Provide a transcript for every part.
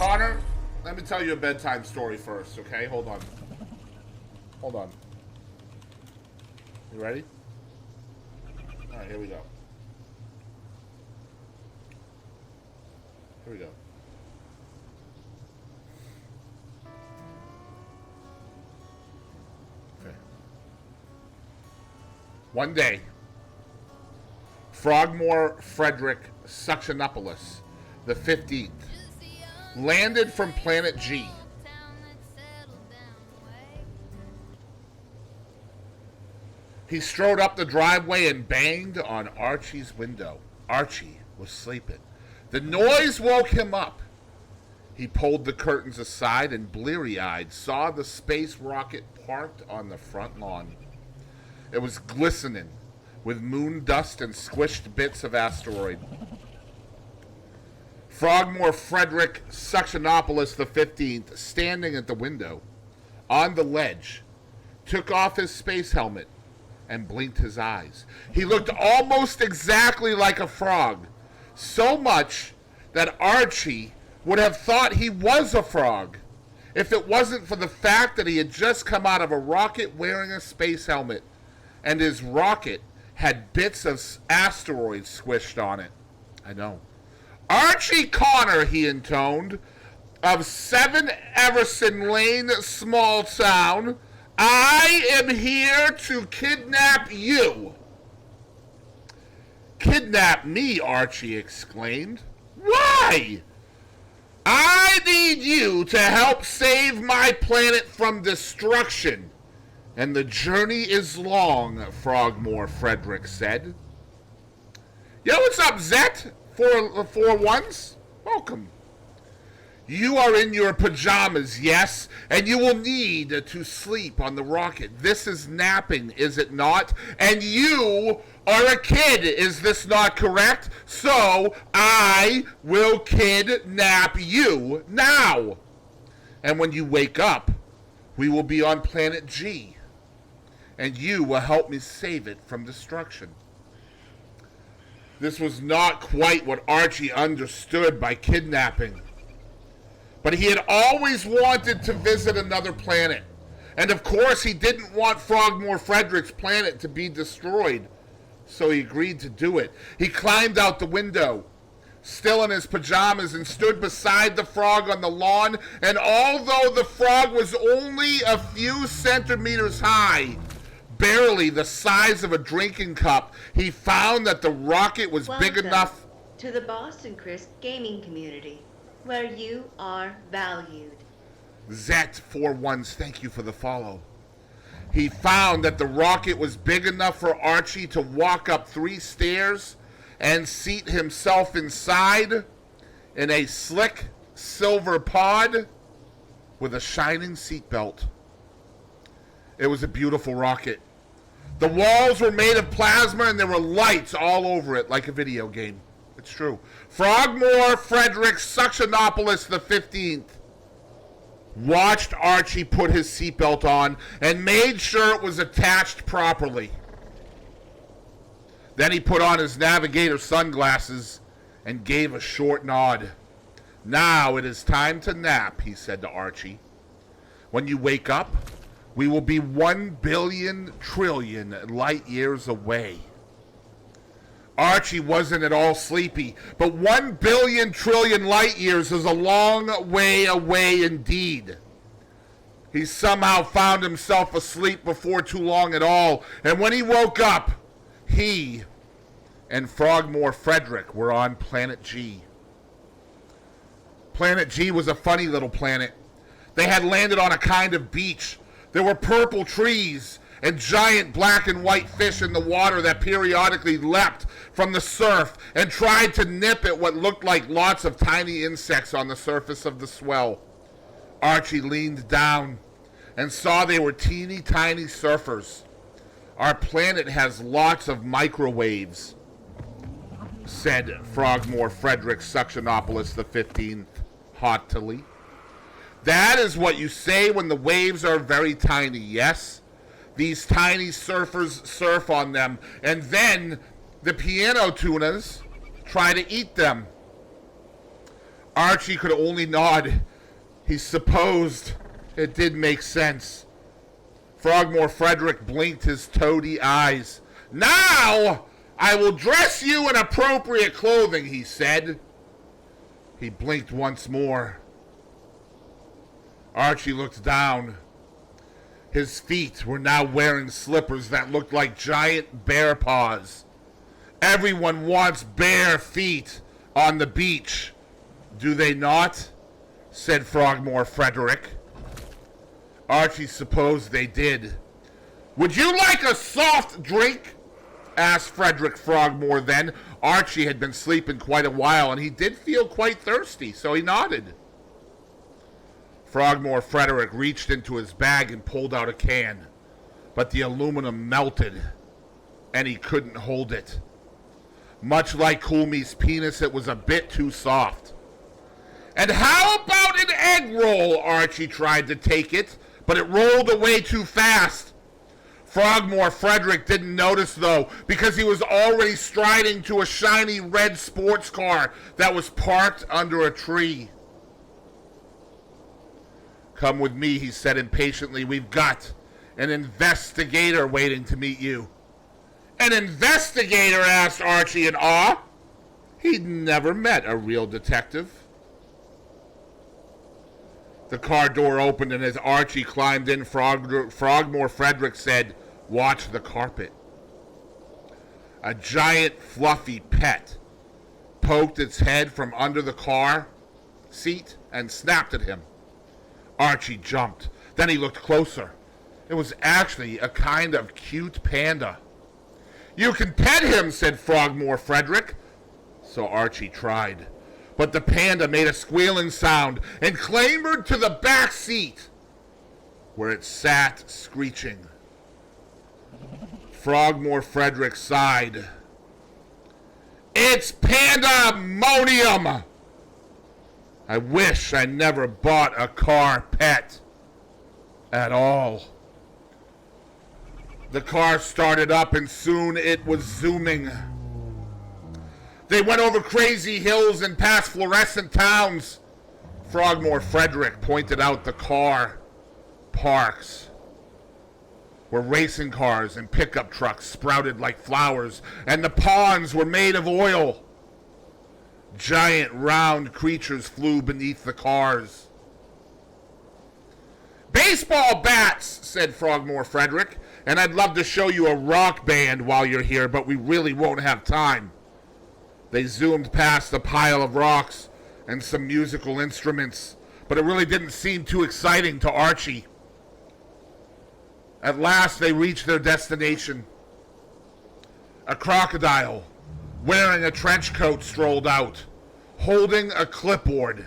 Connor, let me tell you a bedtime story first, okay? Hold on. Hold on. You ready? All right, here we go. Here we go. Okay. One day, Frogmore Frederick Suctionopoulos, the 15th, landed from planet G. He strode up the driveway and banged on Archie's window. Archie was sleeping. The noise woke him up. He pulled the curtains aside and, bleary-eyed, saw the space rocket parked on the front lawn. It was glistening with moon dust and squished bits of asteroid. Frogmore Frederick Suctionopoulos the 15th, standing at the window, on the ledge, took off his space helmet and blinked his eyes. He looked almost exactly like a frog, so much that Archie would have thought he was a frog if it wasn't for the fact that he had just come out of a rocket wearing a space helmet, and his rocket had bits of asteroids squished on it. I know. Archie Connor, he intoned, of 7 Everson Lane, small town, I am here to kidnap you. Kidnap me, Archie exclaimed. Why? I need you to help save my planet from destruction. And the journey is long, Frogmore Frederick said. Yo, what's up, Zet? Four ones? Welcome. You are in your pajamas, yes, and you will need to sleep on the rocket. This is napping, is it not? And you are a kid, is this not correct? So I will kidnap you now. And when you wake up, we will be on planet G, and you will help me save it from destruction. This was not quite what Archie understood by kidnapping. But he had always wanted to visit another planet. And of course he didn't want Frogmore Frederick's planet to be destroyed. So he agreed to do it. He climbed out the window, still in his pajamas, and stood beside the frog on the lawn. And although the frog was only a few centimeters high, barely the size of a drinking cup, he found that the rocket was big enough to the Boston Crisp gaming community, where you are valued. Zet 41s, thank you for the follow. He found that the rocket was big enough for Archie to walk up 3 stairs and seat himself inside in a slick silver pod with a shining seatbelt. It was a beautiful rocket. The walls were made of plasma and there were lights all over it like a video game. It's true. Frogmore Frederick Suctionopoulos the 15th watched Archie put his seatbelt on and made sure it was attached properly. Then he put on his navigator sunglasses and gave a short nod. Now it is time to nap, he said to Archie. When you wake up, we will be 1 billion trillion light years away. Archie wasn't at all sleepy, but 1 billion trillion light years is a long way away indeed. He somehow found himself asleep before too long at all, and when he woke up, he and Frogmore Frederick were on planet G. Planet G was a funny little planet. They had landed on a kind of beach. There were purple trees and giant black and white fish in the water that periodically leapt from the surf and tried to nip at what looked like lots of tiny insects on the surface of the swell. Archie leaned down and saw they were teeny tiny surfers. Our planet has lots of microwaves, said Frogmore Frederick Suctionopoulos the 15th haughtily. That is what you say when the waves are very tiny, yes? These tiny surfers surf on them, and then the piano tuners try to eat them. Archie could only nod. He supposed it did make sense. Frogmore Frederick blinked his toady eyes. "Now I will dress you in appropriate clothing," he said. He blinked once more. Archie looked down. His feet were now wearing slippers that looked like giant bear paws. Everyone wants bare feet on the beach, do they not? Said Frogmore Frederick. Archie supposed they did. "Would you like a soft drink?" asked Frederick Frogmore then. Archie had been sleeping quite a while, and he did feel quite thirsty, so he nodded. Frogmore Frederick reached into his bag and pulled out a can, but the aluminum melted, and he couldn't hold it. Much like Coolme's penis, it was a bit too soft. "And how about an egg roll?" Archie tried to take it, but it rolled away too fast. Frogmore Frederick didn't notice, though, because he was already striding to a shiny red sports car that was parked under a tree. "Come with me," he said impatiently. "We've got an investigator waiting to meet you." "An investigator?" asked Archie in awe. He'd never met a real detective. The car door opened, and as Archie climbed in, Frogmore Frederick said, "Watch the carpet." A giant fluffy pet poked its head from under the car seat and snapped at him. Archie jumped. Then he looked closer. It was actually a kind of cute panda. "You can pet him," said Frogmore Frederick. So Archie tried. But the panda made a squealing sound and clambered to the back seat, where it sat screeching. Frogmore Frederick sighed. "It's pandemonium! I wish I never bought a car pet at all." The car started up, and soon it was zooming. They went over crazy hills and past fluorescent towns. Frogmore Frederick pointed out the car parks, where racing cars and pickup trucks sprouted like flowers, and the ponds were made of oil. Giant round creatures flew beneath the cars. "Baseball bats," said Frogmore Frederick, "and I'd love to show you a rock band while you're here, but we really won't have time." They zoomed past a pile of rocks and some musical instruments, but it really didn't seem too exciting to Archie. At last they reached their destination. A crocodile, wearing a trench coat, strolled out, holding a clipboard.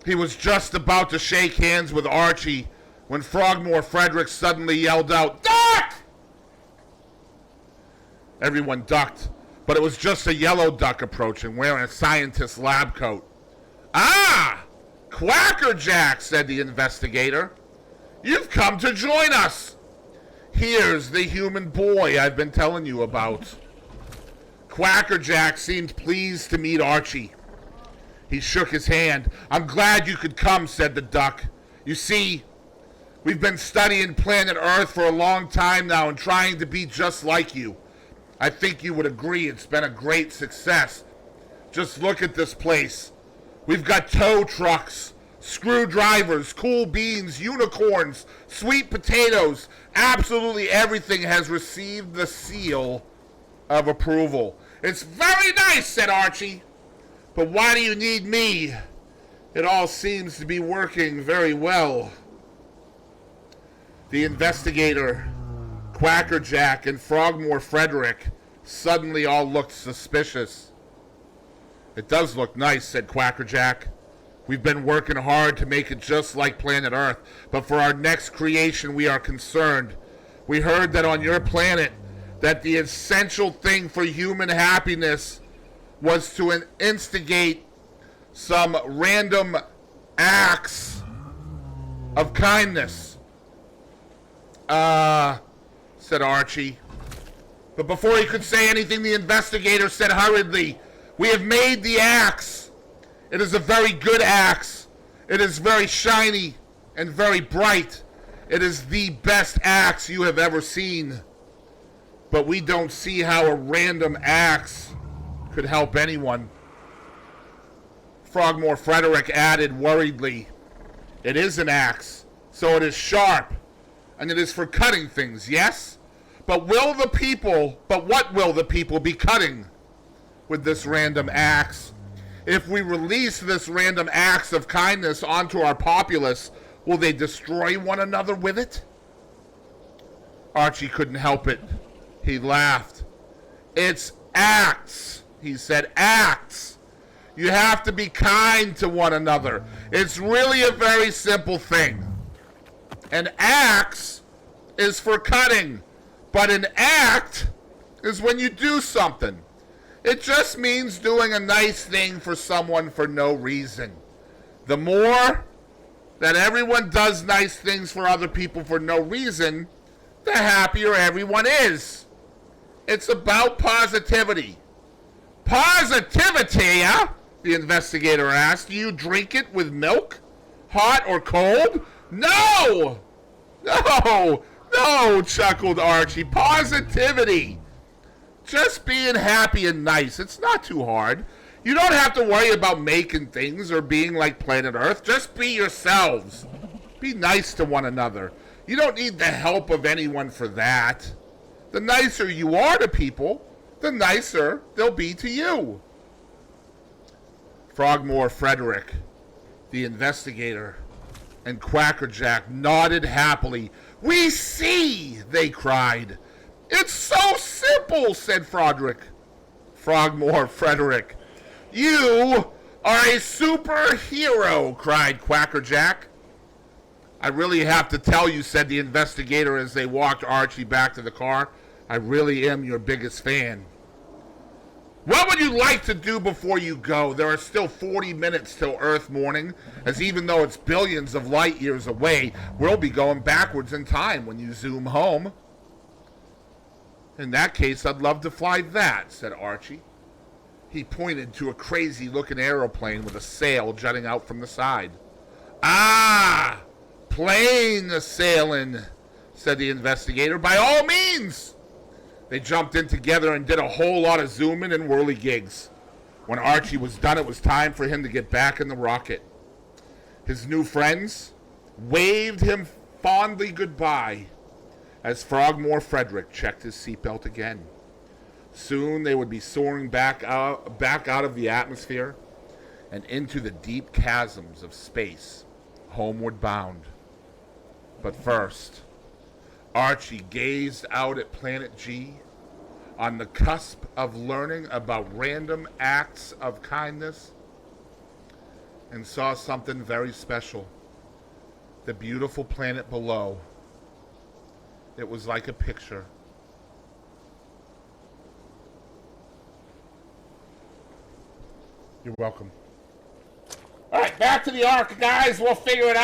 He was just about to shake hands with Archie when Frogmore Frederick suddenly yelled out, "Duck!" Everyone ducked, but it was just a yellow duck approaching, wearing a scientist's lab coat. "Ah, Quackerjack," said the investigator. "You've come to join us. Here's the human boy I've been telling you about." Quackerjack seemed pleased to meet Archie. He shook his hand. "I'm glad you could come," said the duck. "You see, we've been studying planet Earth for a long time now and trying to be just like you. I think you would agree it's been a great success. Just look at this place. We've got tow trucks, screwdrivers, cool beans, unicorns, sweet potatoes. Absolutely everything has received the seal of approval." "It's very nice," said Archie. "But why do you need me? It all seems to be working very well." The investigator, Quackerjack, and Frogmore Frederick suddenly all looked suspicious. "It does look nice," said Quackerjack. "We've been working hard to make it just like planet Earth, but for our next creation we are concerned. We heard that on your planet that the essential thing for human happiness was to instigate some random acts of kindness." Said Archie. But before he could say anything, the investigator said hurriedly, "We have made the acts, It is a very good axe. It is very shiny and very bright. It is the best axe you have ever seen. But we don't see how a random axe could help anyone. Frogmore Frederick added worriedly, it is an axe, so it is sharp, and it is for cutting things, yes? But what will the people be cutting with this random axe? If we release this random acts of kindness onto our populace, will they destroy one another with it? Archie couldn't help it. He laughed. It's acts, he said, acts. You have to be kind to one another. It's really a very simple thing. An axe is for cutting, but an act is when you do something. It just means doing a nice thing for someone for no reason. The more that everyone does nice things for other people for no reason, the happier everyone is. It's about positivity. Positivity, huh? The investigator asked. Do you drink it with milk? Hot or cold? No! No, chuckled Archie. Positivity. Just being happy and nice. It's not too hard. You don't have to worry about making things or being like planet Earth. Just be yourselves. Be nice to one another. You don't need the help of anyone for that. The nicer you are to people, the nicer they'll be to you. Frogmore Frederick, the investigator, and Quackerjack nodded happily. We see, they cried. It's so simple, said Frogmore Frederick. You are a superhero, cried Quackerjack. I really have to tell you, said the investigator as they walked Archie back to the car. I really am your biggest fan. What would you like to do before you go? There are still 40 minutes till Earth morning, as even though it's billions of light years away, we'll be going backwards in time when you zoom home. In that case, I'd love to fly that, said Archie. He pointed to a crazy-looking aeroplane with a sail jutting out from the side. Ah, plane sailing, said the investigator. By all means. They jumped in together and did a whole lot of zooming and whirligigs. When Archie was done, it was time for him to get back in the rocket. His new friends waved him fondly goodbye as Frogmore Frederick checked his seatbelt again. Soon they would be soaring back out of the atmosphere and into the deep chasms of space, homeward bound. But first, Archie gazed out at Planet G, on the cusp of learning about random acts of kindness, and saw something very special. The beautiful planet below. It was like a picture. You're welcome. All right, back to the Ark, guys. We'll figure it out.